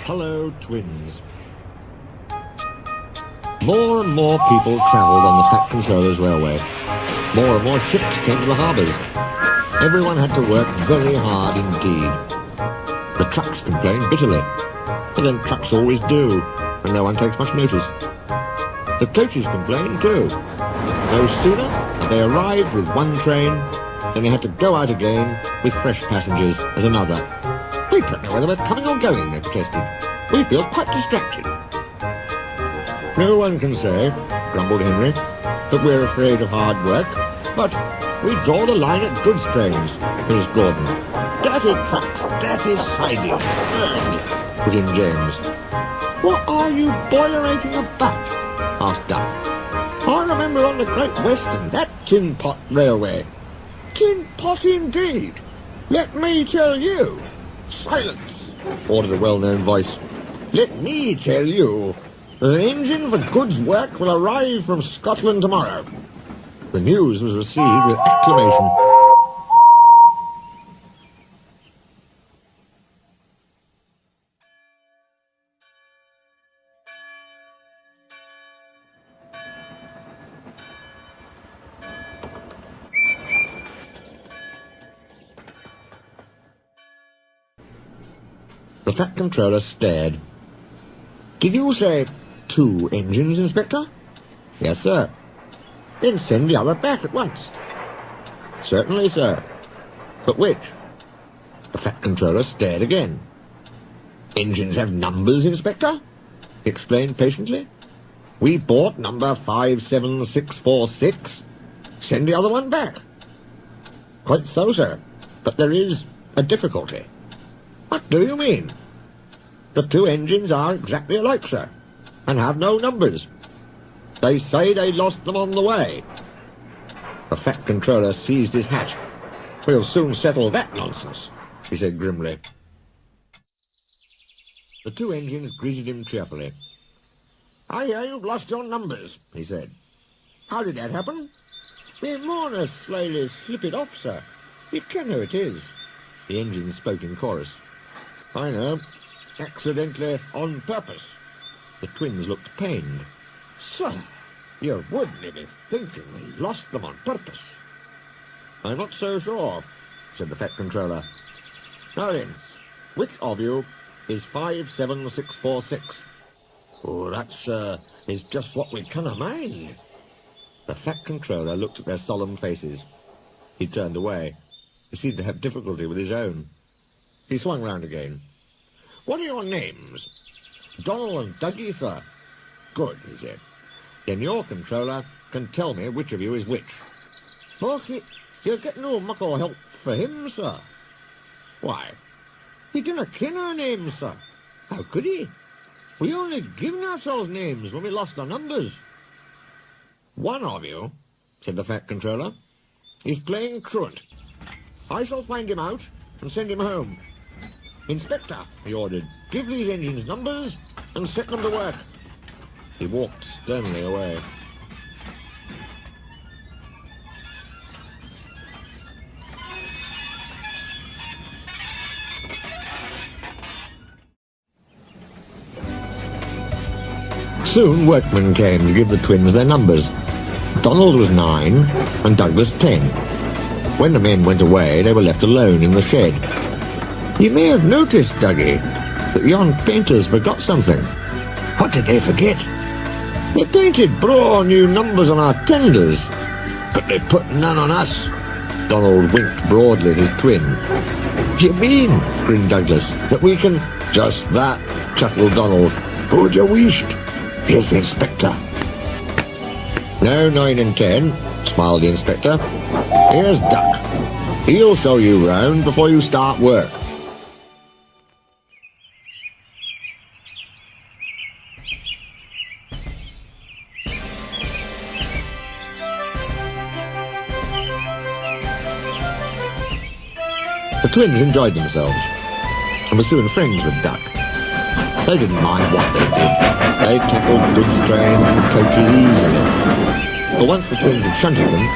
Hello, twins. More and more people travelled on the Fat Controller's railway. More and more ships came to the harbours. Everyone had to work very hard indeed. The trucks complained bitterly, but then trucks always do, and no one takes much notice. The coaches complained too. No sooner had they arrived with one train than they had to go out again with fresh passengers as another. We don't know whether we're coming or going, they protested. We feel quite distracted. No one can say, grumbled Henry, that we're afraid of hard work, but we draw the line at goods trains, finished Gordon. Dirty trucks, dirty sidings, ugh, put in James. What are you boilerating about? Asked Duck. I remember on the Great Western, that tin pot railway. Tin pot indeed. Let me tell you. Silence, ordered a well-known voice. Let me tell you. An engine for goods work will arrive from Scotland tomorrow. The news was received with acclamation. The Fat Controller stared. Did you say 2 engines, Inspector? Yes, sir. Then send the other back at once. Certainly, sir. But which? The Fat Controller stared again. Engines have numbers, Inspector? He explained patiently. We bought number 57646. Send the other one back. Quite so, sir. But there is a difficulty. What do you mean? The 2 engines are exactly alike, sir, and have no numbers. They say they lost them on the way. The Fat Controller seized his hat. We'll soon settle that nonsense, he said grimly. The 2 engines greeted him cheerfully. I hear you've lost your numbers, he said. How did that happen? Me mourner slyly slip it off, sir. You ken who it is. The engines spoke in chorus. I know. Accidentally on purpose. The twins looked pained. Sir, you wouldn't be thinking we lost them on purpose. I'm not so sure, said the Fat Controller. Now then, which of you is 57646? Oh, that's, is just what we canna mind. The Fat Controller looked at their solemn faces. He turned away. He seemed to have difficulty with his own. He swung round again. What are your names? Donald and Dougie, sir. Good, he said. Then your controller can tell me which of you is which. Oh, you'll get no muckle help for him, sir. Why? He didn't ken our names, sir. How could he? We only given ourselves names when we lost our numbers. One of you, said the Fat Controller, is playing truant. I shall find him out and send him home. Inspector, he ordered, give these engines numbers and set them to work. He walked sternly away. Soon workmen came to give the twins their numbers. Donald was 9 and Douglas 10. When the men went away, they were left alone in the shed. You may have noticed, Dougie, that yon painters forgot something. What did they forget? They painted braw new numbers on our tenders, but they put none on us. Donald winked broadly at his twin. You mean, grinned Douglas, that we can... Just that, chuckled Donald. Who'd you wished? Here's the inspector. No 9 and 10, smiled the inspector. Here's Duck. He'll show you round before you start work. The twins enjoyed themselves and were soon friends with Duck. They didn't mind what they did. They tackled goods trains and coaches easily. For once the twins had shunted them,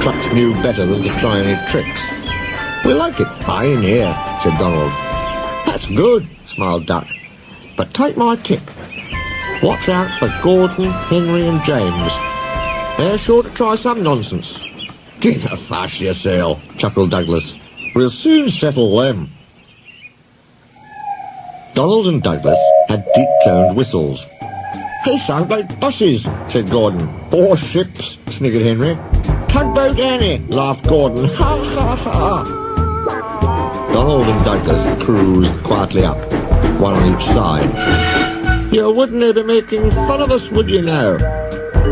trucks knew better than to try any tricks. We like it fine here, said Donald. That's good, smiled Duck. But take my tip. Watch out for Gordon, Henry and James. They're sure to try some nonsense. Get a fash yourself, chuckled Douglas. We'll soon settle them. Donald and Douglas had deep-toned whistles. They sound like buses, said Gordon. Or ships, sniggered Henry. Tugboat Annie, laughed Gordon. Ha, ha, ha. Donald and Douglas cruised quietly up, one on each side. You wouldn't be making fun of us, would you now?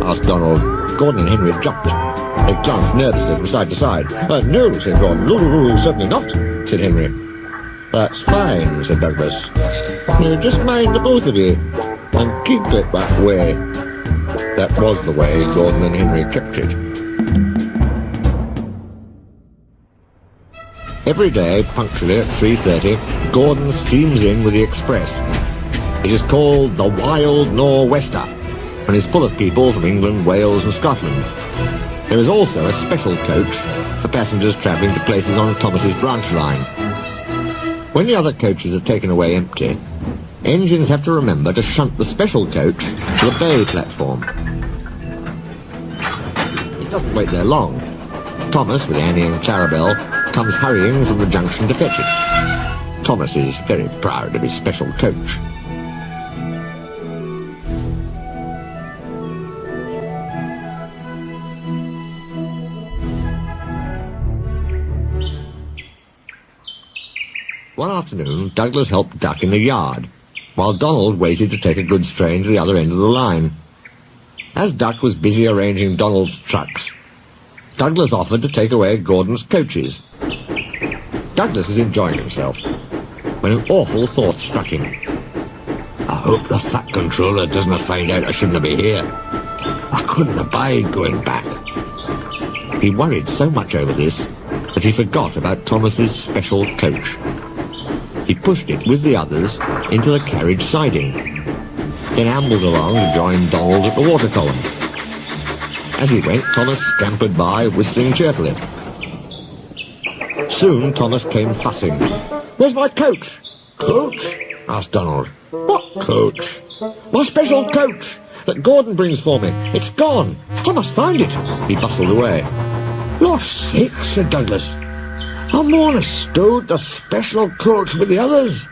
Asked Donald. Gordon and Henry jumped. They glanced nervously from side to side. No, said Gordon. No, certainly not, said Henry. That's fine, said Douglas. You just mind the both of you, and keep it that way. That was the way Gordon and Henry kept it. Every day, punctually at 3:30, Gordon steams in with the express. It is called the Wild Nor'Wester, and is full of people from England, Wales and Scotland. There is also a special coach for passengers travelling to places on Thomas's branch line. When the other coaches are taken away empty, engines have to remember to shunt the special coach to the bay platform. It doesn't wait there long. Thomas, with Annie and Clarabelle, comes hurrying from the junction to fetch it. Thomas is very proud of his special coach. One afternoon, Douglas helped Duck in the yard, while Donald waited to take a goods train to the other end of the line. As Duck was busy arranging Donald's trucks, Douglas offered to take away Gordon's coaches. Douglas was enjoying himself when an awful thought struck him. I hope the fat controller doesn't find out I shouldn't be here. I couldn't abide going back. He worried so much over this that he forgot about Thomas's special coach. He pushed it with the others into the carriage siding, then ambled along to join Donald at the water column. As he went, Thomas scampered by, whistling cheerfully. Soon Thomas came fussing. Where's my coach? Coach? Asked Donald. What coach? My special coach that Gordon brings for me. It's gone. I must find it. He bustled away. Lost sakes, said Douglas. I'm on stowed the special coach with the others.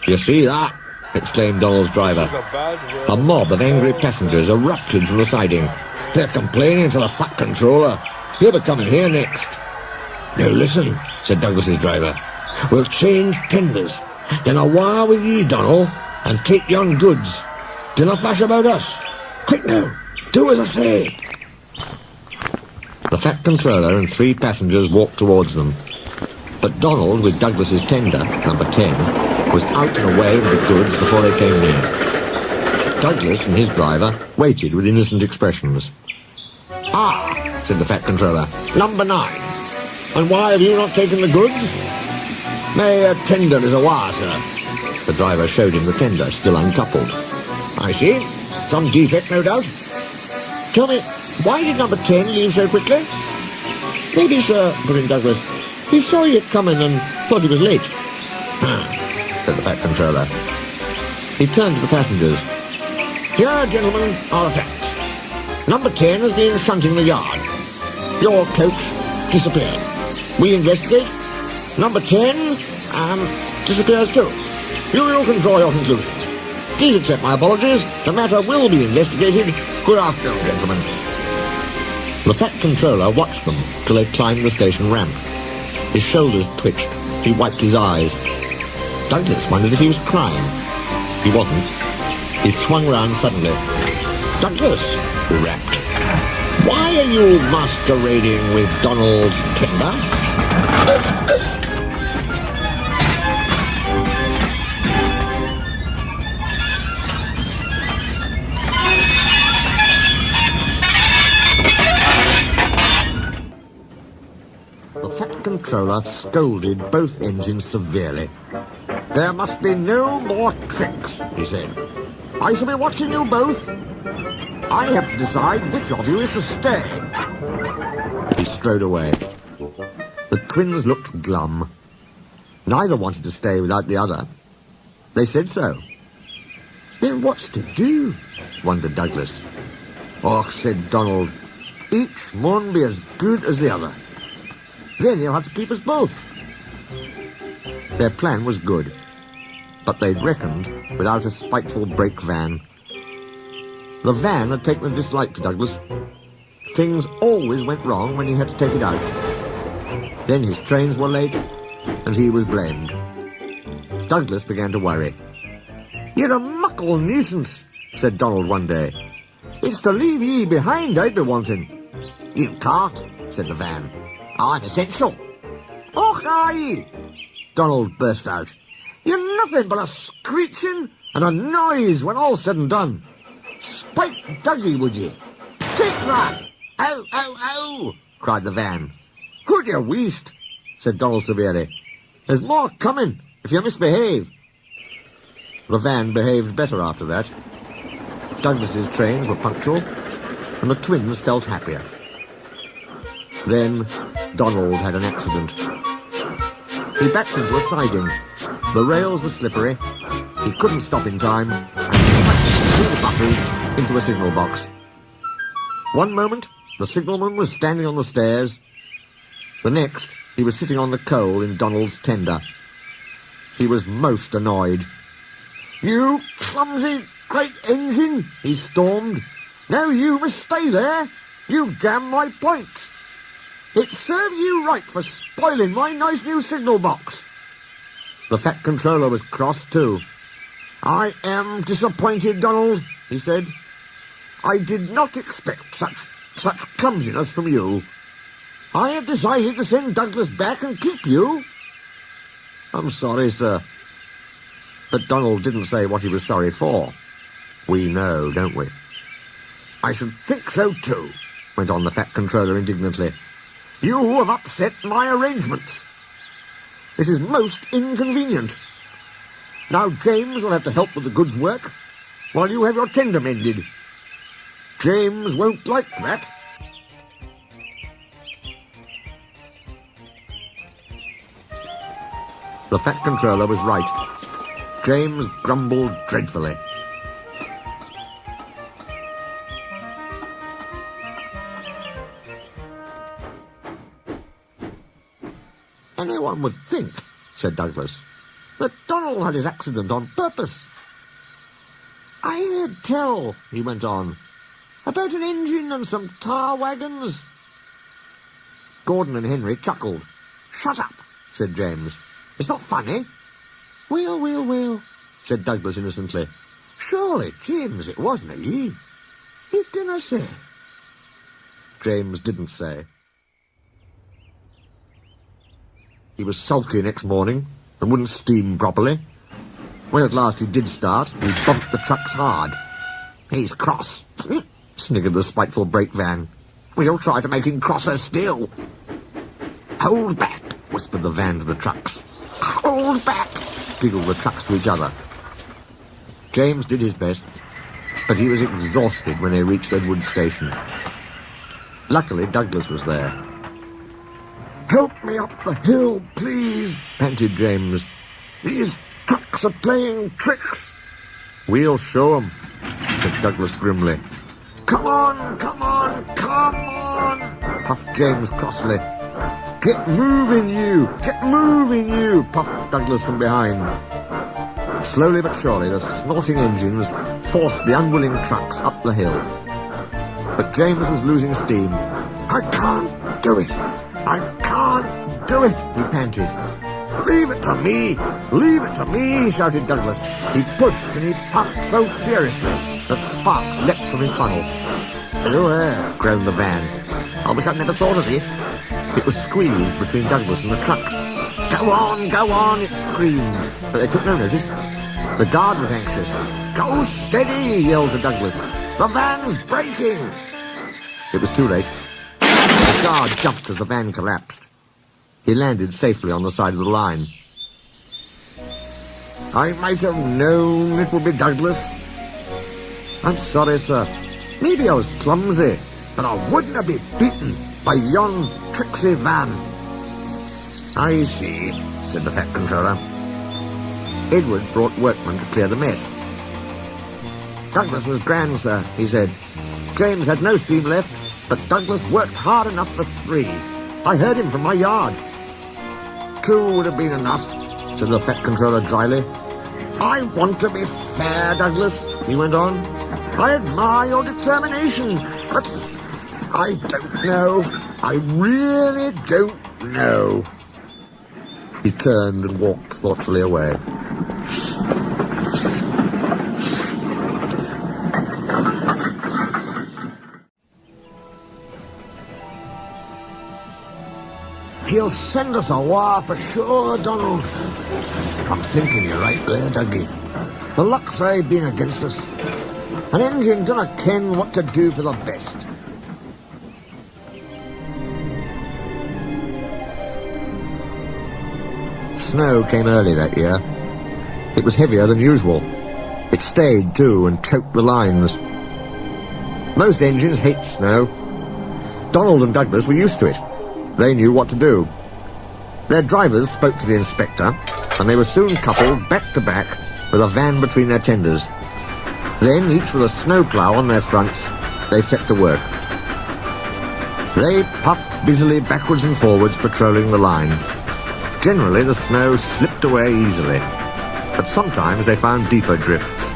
You see that? Exclaimed Donald's driver. A mob of angry passengers erupted from the siding. They're complaining to the fat controller. He'll be coming here next. Now listen, said Douglas's driver. We'll change tenders. Then I'll wire with ye, Donald, and take yon goods. Do not flash about us. Quick now, do as I say. The fat controller and 3 passengers walked towards them. But Donald, with Douglas's tender, number 10, was out and away with the goods before they came near. Douglas and his driver waited with innocent expressions. Ah, said the fat controller, number 9. And why have you not taken the goods? My tender is a wire, sir. The driver showed him the tender, still uncoupled. I see. Some defect, no doubt. Tell me, why did number 10 leave so quickly? Maybe, sir, put in Douglas. He saw you coming and thought he was late. Said the fat controller. He turned to the passengers. Here, gentlemen, are the facts. Number 10 has been shunting the yard. Your coach disappeared. We investigate. Number 10, disappears too. You can draw your conclusions. Please accept my apologies. The matter will be investigated. Good afternoon, gentlemen. The fat controller watched them till they climbed the station ramp. His shoulders twitched. He wiped his eyes. Douglas wondered if he was crying. He wasn't. He swung round suddenly. Douglas, he rapped. Why are you masquerading with Donald's tender? Controller scolded both engines severely. There must be no more tricks, he said. I shall be watching you both. I have to decide which of you is to stay. He strode away. The twins looked glum. Neither wanted to stay without the other. They said so. Then what's to do? Wondered Douglas. Och, said Donald, each mun be as good as the other. Then he'll have to keep us both. Their plan was good, but they'd reckoned without a spiteful brake van. The van had taken a dislike to Douglas. Things always went wrong when he had to take it out. Then his trains were late, and he was blamed. Douglas began to worry. You're a muckle nuisance, said Donald one day. It's to leave ye behind I'd be wanting. You can't, said the van. I'm essential. Och, aye, Donald burst out. You're nothing but a screeching and a noise when all's said and done. Spite Dougie, would ye? Take that! Ow, ow, ow! Cried the van. Who'd you weast? Said Donald severely. There's more coming, if you misbehave. The van behaved better after that. Douglas's trains were punctual, and the twins felt happier. Then Donald had an accident. He backed into a siding. The rails were slippery. He couldn't stop in time, and crashed through the buffers into a signal box. One moment, the signalman was standing on the stairs. The next, he was sitting on the coal in Donald's tender. He was most annoyed. You clumsy great engine, he stormed. Now you must stay there. You've jammed my points. It serves you right for spoiling my nice new signal box. The fat controller was cross too. I am disappointed, Donald, he said. I did not expect such clumsiness from you. I have decided to send Douglas back and keep you. I'm sorry, sir. But Donald didn't say what he was sorry for. We know, don't we? I should think so too, went on the fat controller indignantly. You have upset my arrangements. This is most inconvenient. Now James will have to help with the goods work, while you have your tender mended. James won't like that. The fat controller was right. James grumbled dreadfully. Anyone would think, said Douglas, that Donald had his accident on purpose. I heard tell, he went on, about an engine and some tar wagons. Gordon and Henry chuckled. Shut up, said James. It's not funny. Well, said Douglas innocently. Surely, James, it wasn't he? He didn't say. James didn't say. He was sulky next morning and wouldn't steam properly. When at last he did start, he bumped the trucks hard. He's cross, sniggered the spiteful brake van. We'll try to make him crosser still. Hold back, whispered the van to the trucks. Hold back, giggled the trucks to each other. James did his best, but he was exhausted when they reached Edward Station. Luckily, Douglas was there. Help me up the hill, please, panted James. These trucks are playing tricks. We'll show 'em, said Douglas grimly. Come on, puffed James crossly. Get moving, you, puffed Douglas from behind. Slowly but surely, the snorting engines forced the unwilling trucks up the hill. But James was losing steam. I can't do it, he panted. Leave it to me, shouted Douglas. He pushed and he puffed so furiously that sparks leapt from his funnel. Ugh, groaned the van. I wish I'd never thought of this. It was squeezed between Douglas and the trucks. Go on, it screamed, but they took no notice. The guard was anxious. Go steady, he yelled to Douglas. The van's breaking. It was too late. The guard jumped as the van collapsed. He landed safely on the side of the line. I might have known it would be Douglas. I'm sorry, sir. Maybe I was clumsy, but I wouldn't have been beaten by yon tricksy van. I see, said the fat controller. Edward brought workmen to clear the mess. "Douglas was grand, sir," he said. "James had no steam left, but Douglas worked hard enough for 3. I heard him from my yard." "2 would have been enough," said the Fat Controller dryly. "I want to be fair, Douglas," he went on. "I admire your determination, but I don't know. I really don't know." He turned and walked thoughtfully away. "He'll send us a war for sure, Donald." "I'm thinking you're right there, Dougie. The luck's aye been against us. An engine dunna ken what to do for the best." Snow came early that year. It was heavier than usual. It stayed, too, and choked the lines. Most engines hate snow. Donald and Douglas were used to it. They knew what to do. Their drivers spoke to the inspector, and they were soon coupled back to back with a van between their tenders. Then, each with a snowplough on their fronts, they set to work. They puffed busily backwards and forwards, patrolling the line. Generally, the snow slipped away easily, but sometimes they found deeper drifts.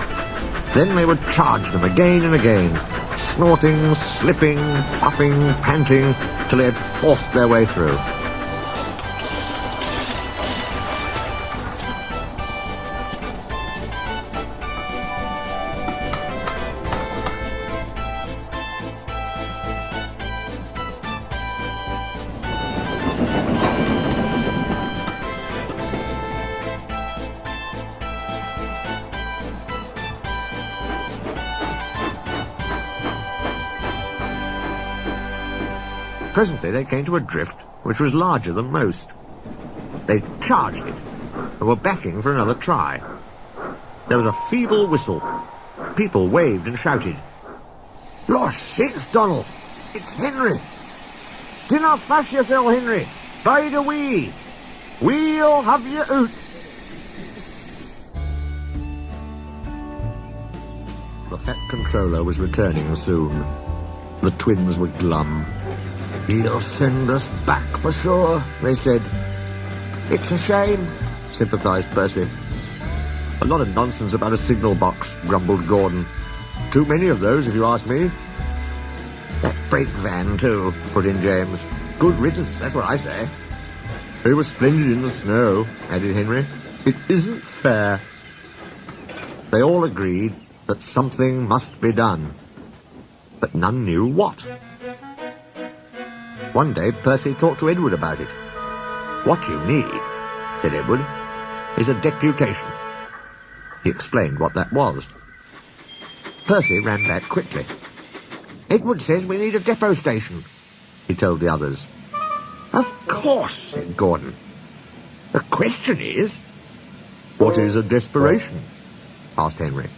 Then they would charge them again and again, snorting, slipping, puffing, panting, till they had forced their way through. Presently they came to a drift which was larger than most. They charged it and were backing for another try. There was a feeble whistle. People waved and shouted. "Losh sakes, Donald! It's Henry! Dinna fash yourself, Henry! Bide a wee! We'll have you out!" The Fat Controller was returning soon. The twins were glum. "He'll send us back for sure," they said. "It's a shame," sympathised Percy. "A lot of nonsense about a signal box," grumbled Gordon. "Too many of those, if you ask me." "That brake van, too," put in James. "Good riddance, that's what I say." "They were splendid in the snow," added Henry. "It isn't fair." They all agreed that something must be done, but none knew what. One day Percy talked to Edward about it. "What you need," said Edward, "is a deputation." He explained what that was. Percy ran back quickly. "Edward says we need a depot station," he told the others. "Of course," said Gordon. "The question is..." "What is a desperation?" asked Henry.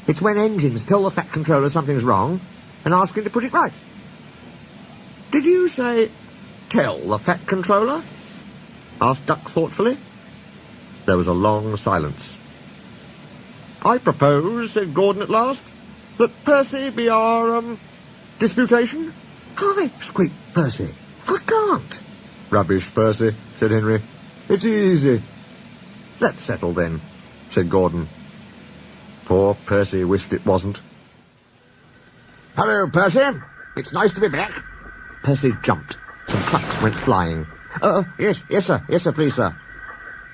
"It's when engines tell the Fat Controller something's wrong and ask him to put it right." "Did you say, tell the Fat Controller?" asked Duck thoughtfully. There was a long silence. "I propose," said Gordon at last, "that Percy be our, disputation." "Hi!" squeaked Percy. "I can't." "Rubbish, Percy," said Henry. "It's easy." "That's settled then," said Gordon. Poor Percy wished it wasn't. "Hello, Percy. It's nice to be back." Percy jumped. Some trucks went flying. Yes, sir, please, sir."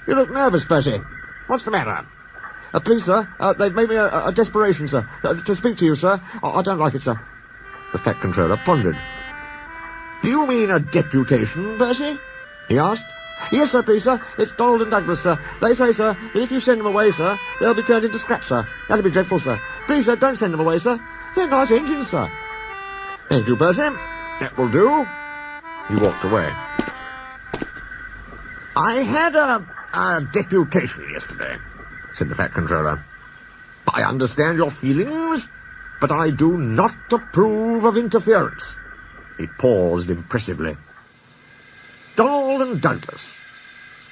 "You look nervous, Percy. What's the matter?" "Please, sir, they've made me a desperation, sir. To speak to you, sir. I don't like it, sir." The Fat Controller pondered. "Do you mean a deputation, Percy?" he asked. "Yes, sir, please, sir. It's Donald and Douglas, sir. They say, sir, that if you send them away, sir, they'll be turned into scrap, sir. That'd be dreadful, sir. Please, sir, don't send them away, sir. They're nice engines, sir." "Thank you, Percy. That will do." He walked away. "I had a deputation yesterday," said the Fat Controller. "I understand your feelings, but I do not approve of interference." He paused impressively. "Donald and Douglas,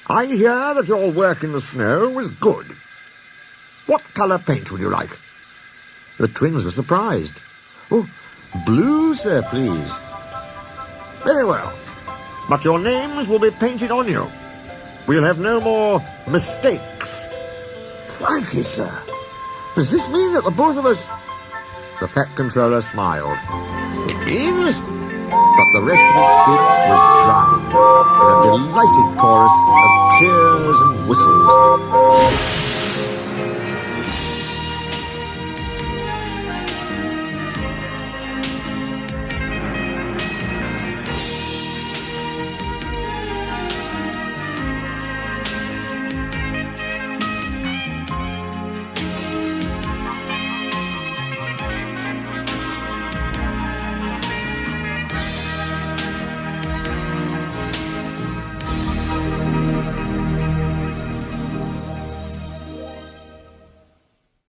I hear that your work in the snow was good. What colour paint would you like? The twins were surprised. Oh, blue, sir, please. Very well. But your names will be painted on you. We'll have no more mistakes. Frankly, sir, does this mean that the both of us... The Fat Controller smiled. It means... But the rest of his speech was drowned in a delighted chorus of cheers and whistles.